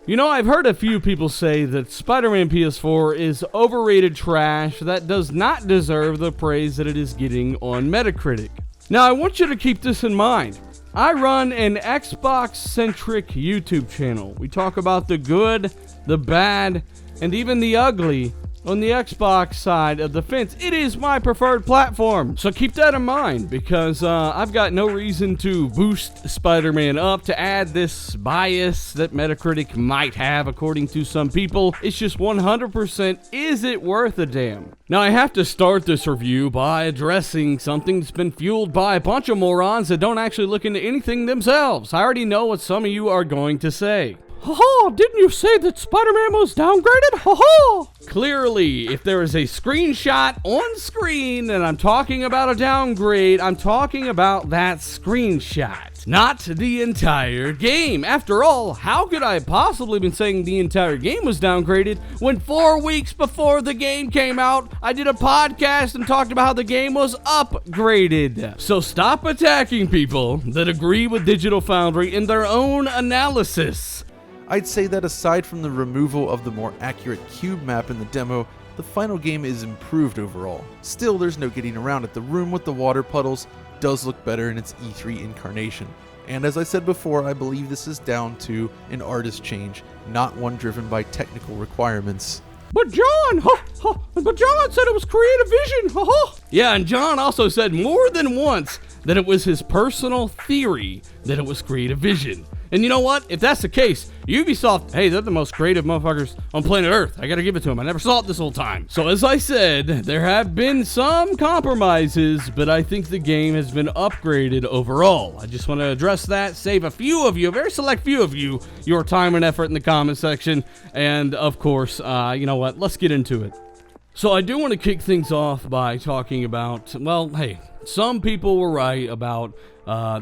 You know, I've heard a few people say that Spider-Man PS4 is overrated trash that does not deserve the praise that it is getting on Metacritic. Now, I want you to keep this in mind. I run an Xbox-centric YouTube channel. We talk about the good, the bad, and even the ugly on the Xbox side of the fence. It is my preferred platform, so keep that in mind, because I've got no reason to boost Spider-Man up to add this bias that Metacritic might have according to some people. It's just 100%, is it worth a damn? Now, I have to start this review by addressing something that's been fueled by a bunch of morons that don't actually look into anything themselves. I already know what some of you are going to say. Ha-ha, didn't you say that Spider-Man was downgraded? Ha-ha! Clearly, if there is a screenshot on screen and I'm talking about a downgrade, I'm talking about that screenshot, not the entire game. After all, how could I have possibly been saying the entire game was downgraded when 4 weeks before the game came out, I did a podcast and talked about how the game was upgraded? So stop attacking people that agree with Digital Foundry in their own analysis. I'd say that aside from the removal of the more accurate cube map in the demo, the final game is improved overall. Still, there's no getting around it. The room with the water puddles does look better in its E3 incarnation. And as I said before, I believe this is down to an artist change, not one driven by technical requirements. But John said it was creative vision. Yeah, and John also said more than once that it was his personal theory that it was creative vision. And you know what? If that's the case, Ubisoft, hey, they're the most creative motherfuckers on planet Earth. I gotta give it to them. I never saw it this whole time. So as I said, there have been some compromises, but I think the game has been upgraded overall. I just want to address that, save a few of you, a very select few of you, your time and effort in the comment section. And of course, you know what? Let's get into it. So I do want to kick things off by talking about, well, hey, some people were right about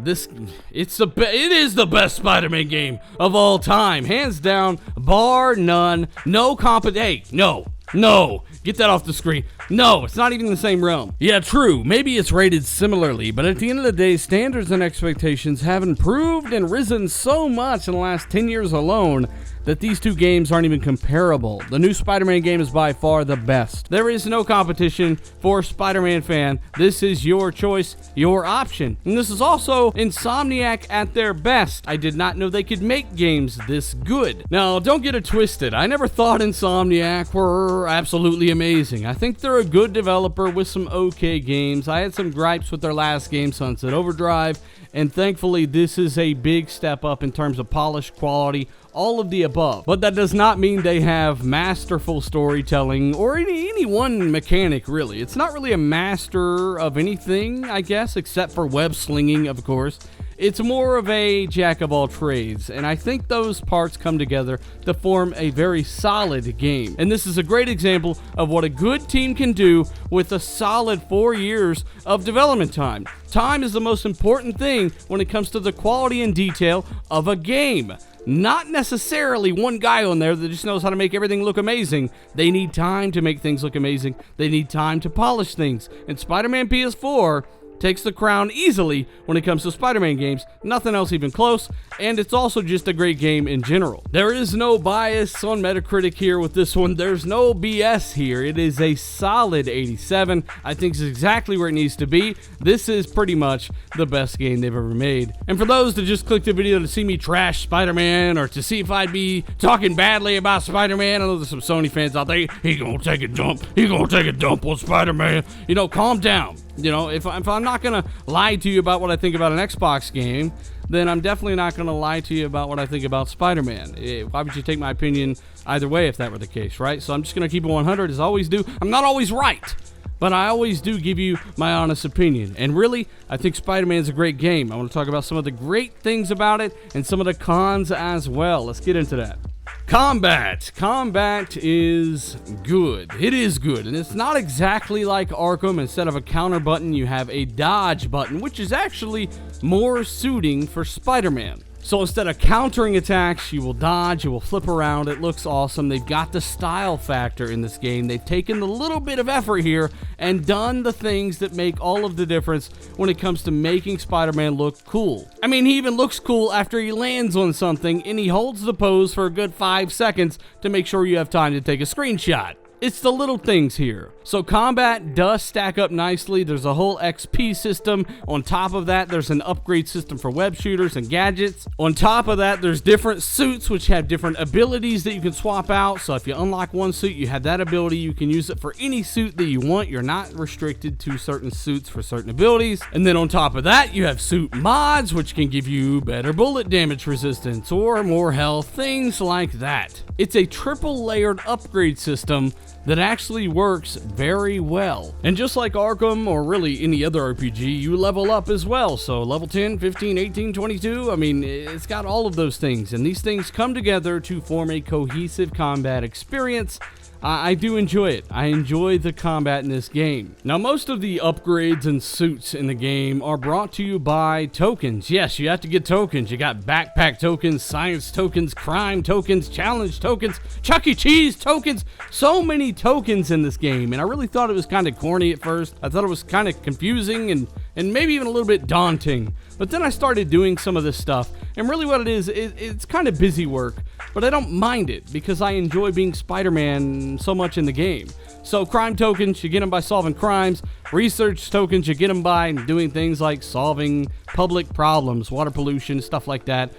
this. It is the best Spider-Man game of all time, hands down, bar none, no hey, no, get that off the screen. No, it's not even in the same realm. Yeah, true, maybe it's rated similarly, but at the end of the day, standards and expectations have improved and risen so much in the last 10 years alone that these two games aren't even comparable. The new Spider-Man game is by far the best. There is no competition for a Spider-Man fan. This is your choice, your option. And this is also Insomniac at their best. I did not know they could make games this good. Now, don't get it twisted. I never thought Insomniac were absolutely amazing. I think they're a good developer with some okay games. I had some gripes with their last game, Sunset Overdrive, and thankfully this is a big step up in terms of polish, quality, all of the above. But that does not mean they have masterful storytelling or any one mechanic, really. It's not really a master of anything, I guess, except for web slinging, of course. It's more of a jack of all trades, and I think those parts come together to form a very solid game. And this is a great example of what a good team can do with a solid 4 years of development time. Time is the most important thing when it comes to the quality and detail of a game. Not necessarily one guy on there that just knows how to make everything look amazing. They need time to make things look amazing. They need time to polish things. And Spider-Man PS4 takes the crown easily when it comes to Spider-Man games. Nothing else even close, and it's also just a great game in general. There is no bias on Metacritic here with this one. There's no BS here. It is a solid 87. I think it's exactly where it needs to be. This is pretty much the best game they've ever made. And for those that just clicked the video to see me trash Spider-Man or to see if I'd be talking badly about Spider-Man, I know there's some Sony fans out there. He gonna take a dump. He gonna take a dump on Spider-Man. You know, calm down. You know, if I'm not going to lie to you about what I think about an Xbox game, then I'm definitely not going to lie to you about what I think about Spider-Man. Why would you take my opinion either way if that were the case, right? So I'm just going to keep it 100 as I always do. I'm not always right, but I always do give you my honest opinion. And really, I think Spider-Man's a great game. I want to talk about some of the great things about it and some of the cons as well. Let's get into that. Combat is good. It is good, and it's not exactly like Arkham. Instead of a counter button, you have a dodge button, which is actually more suiting for Spider-Man. So instead of countering attacks, you will dodge, you will flip around. It looks awesome. They've got the style factor in this game. They've taken the little bit of effort here and done the things that make all of the difference when it comes to making Spider-Man look cool. I mean, he even looks cool after he lands on something and he holds the pose for a good 5 seconds to make sure you have time to take a screenshot. It's the little things here. So combat does stack up nicely. There's a whole XP system. On top of that, there's an upgrade system for web shooters and gadgets. On top of that, there's different suits which have different abilities that you can swap out. So if you unlock one suit, you have that ability. You can use it for any suit that you want. You're not restricted to certain suits for certain abilities. And then on top of that, you have suit mods, which can give you better bullet damage resistance or more health, things like that. It's a triple layered upgrade system that actually works very well. And just like Arkham or really any other RPG, you level up as well. So level 10, 15, 18, 22, I mean, it's got all of those things. And these things come together to form a cohesive combat experience. I do enjoy it. I enjoy the combat in this game. Now, most of the upgrades and suits in the game are brought to you by tokens. Yes, you have to get tokens. You got backpack tokens, science tokens, crime tokens, challenge tokens, Chuck E. Cheese tokens. So many tokens in this game, and I really thought it was kind of corny at first. I thought it was kind of confusing and maybe even a little bit daunting. But then I started doing some of this stuff, and really what it is, it's kind of busy work, but I don't mind it because I enjoy being Spider-Man so much in the game. So crime tokens, you get them by solving crimes. Research tokens, you get them by doing things like solving public problems, water pollution, stuff like that.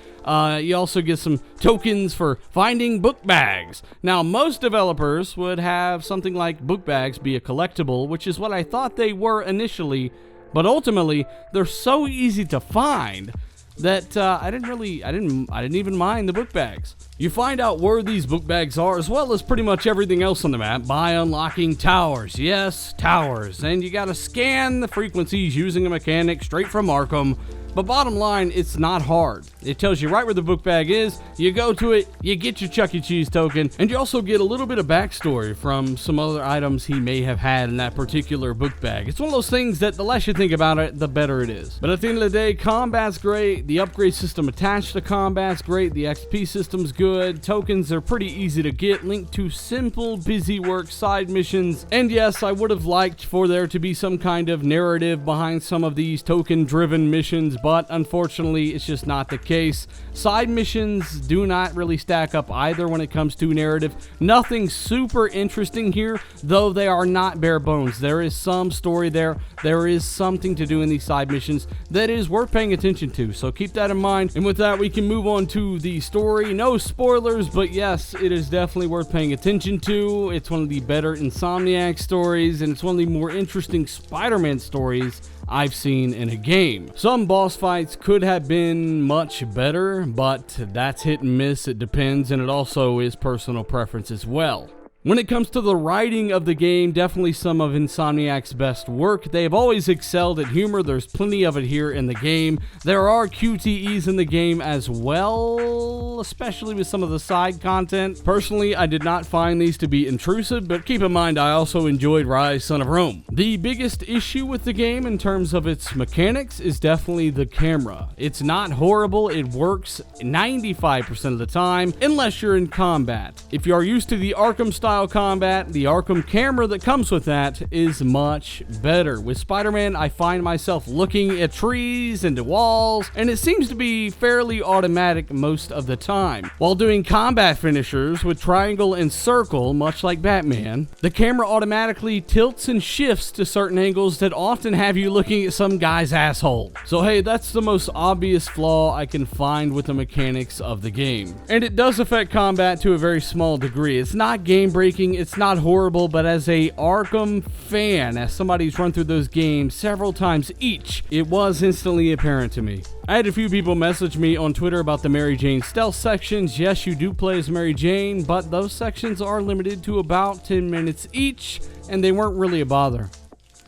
You also get some tokens for finding book bags. Now, most developers would have something like book bags be a collectible, which is what I thought they were initially. But ultimately, they're so easy to find that I didn't even mind the book bags. You find out where these book bags are, as well as pretty much everything else on the map, by unlocking towers. Yes, towers. And you gotta scan the frequencies using a mechanic straight from Arkham. But bottom line, it's not hard. It tells you right where the book bag is, you go to it, you get your Chuck E. Cheese token, and you also get a little bit of backstory from some other items he may have had in that particular book bag. It's one of those things that the less you think about it, the better it is. But at the end of the day, combat's great, the upgrade system attached to combat's great, the XP system's good, tokens are pretty easy to get, linked to simple, busy work side missions, and yes, I would have liked for there to be some kind of narrative behind some of these token-driven missions, but unfortunately, it's just not the case. Side missions do not really stack up either when it comes to narrative. Nothing super interesting here, though they are not bare bones. There is some story there. There is something to do in these side missions that is worth paying attention to, so keep that in mind. And with that, we can move on to the story. No spoilers, but yes, it is definitely worth paying attention to. It's one of the better Insomniac stories, and it's one of the more interesting Spider-Man stories I've seen in a game. Some boss fights could have been much better, but that's hit and miss. It depends, and it also is personal preference as well. When it comes to the writing of the game, definitely some of Insomniac's best work. They have always excelled at humor. There's plenty of it here in the game. There are QTEs in the game as well, especially with some of the side content. Personally, I did not find these to be intrusive, but keep in mind I also enjoyed Rise, Son of Rome. The biggest issue with the game in terms of its mechanics is definitely the camera. It's not horrible. It works 95% of the time, unless you're in combat. If you are used to the Arkham style combat, the Arkham camera that comes with that is much better. With Spider-Man, I find myself looking at trees and walls, and it seems to be fairly automatic most of the time. While doing combat finishers with triangle and circle, much like Batman, the camera automatically tilts and shifts to certain angles that often have you looking at some guy's asshole. So hey, that's the most obvious flaw I can find with the mechanics of the game. And it does affect combat to a very small degree. It's not game breaking, it's not horrible, but as a Arkham fan, as somebody who's run through those games several times each, it was instantly apparent to me. I had a few people message me on Twitter about the Mary Jane stealth sections. Yes, you do play as Mary Jane, but those sections are limited to about 10 minutes each, and they weren't really a bother.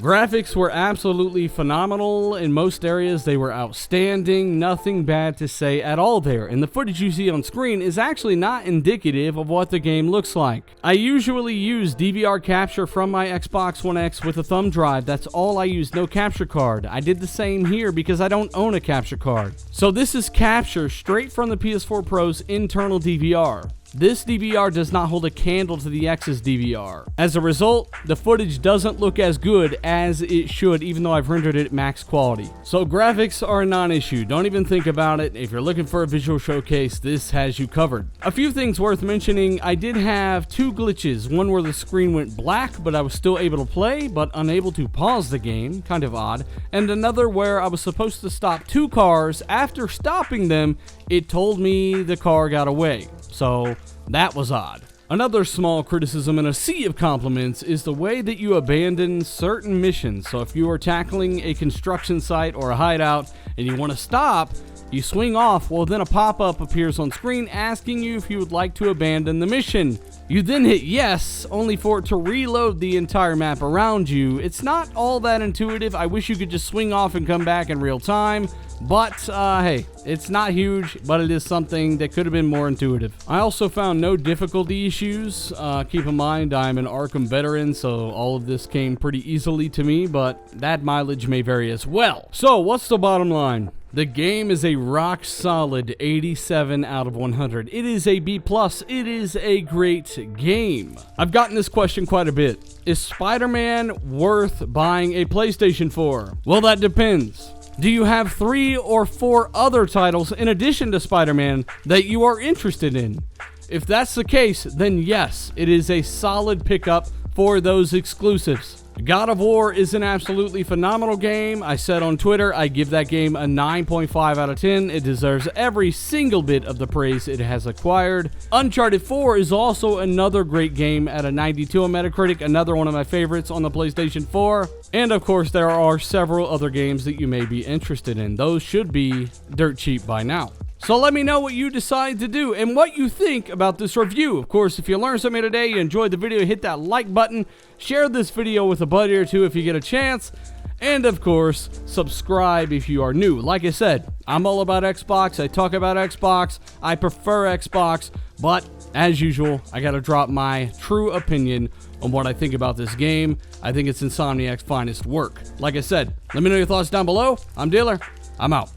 Graphics were absolutely phenomenal. In most areas, they were outstanding. Nothing bad to say at all there. And the footage you see on screen is actually not indicative of what the game looks like. I usually use DVR capture from my Xbox One X with a thumb drive. That's all I use, no capture card. I did the same here because I don't own a capture card. So this is capture straight from the PS4 Pro's internal DVR. This DVR does not hold a candle to the X's DVR. As a result, the footage doesn't look as good as it should, even though I've rendered it at max quality. So graphics are a non-issue. Don't even think about it. If you're looking for a visual showcase, this has you covered. A few things worth mentioning. I did have two glitches. One where the screen went black, but I was still able to play, but unable to pause the game. Kind of odd. And another where I was supposed to stop two cars. After stopping them, it told me the car got away. So that was odd. Another small criticism in a sea of compliments is the way that you abandon certain missions. So if you are tackling a construction site or a hideout and you want to stop, you swing off, well then a pop-up appears on screen asking you if you would like to abandon the mission. You then hit yes, only for it to reload the entire map around you. It's not all that intuitive. I wish you could just swing off and come back in real time. But, hey, it's not huge, but it is something that could have been more intuitive. I also found no difficulty issues. Keep in mind, I'm an Arkham veteran, so all of this came pretty easily to me, but that mileage may vary as well. So, what's the bottom line? The game is a rock-solid 87 out of 100. It is a B+. It is a great game. I've gotten this question quite a bit. Is Spider-Man worth buying a PlayStation 4? Well, that depends. Do you have 3 or 4 other titles in addition to Spider-Man that you are interested in? If that's the case, then yes, it is a solid pickup for those exclusives. God of War is an absolutely phenomenal game. I said on Twitter, I give that game a 9.5 out of 10. It deserves every single bit of the praise it has acquired. Uncharted 4 is also another great game at a 92 on Metacritic, another one of my favorites on the PlayStation 4. And of course, there are several other games that you may be interested in. Those should be dirt cheap by now. So let me know what you decide to do and what you think about this review. Of course, if you learned something today, you enjoyed the video, hit that like button. Share this video with a buddy or two if you get a chance. And of course, subscribe if you are new. Like I said, I'm all about Xbox. I talk about Xbox. I prefer Xbox. But as usual, I gotta drop my true opinion on what I think about this game. I think it's Insomniac's finest work. Like I said, let me know your thoughts down below. I'm Dealer. I'm out.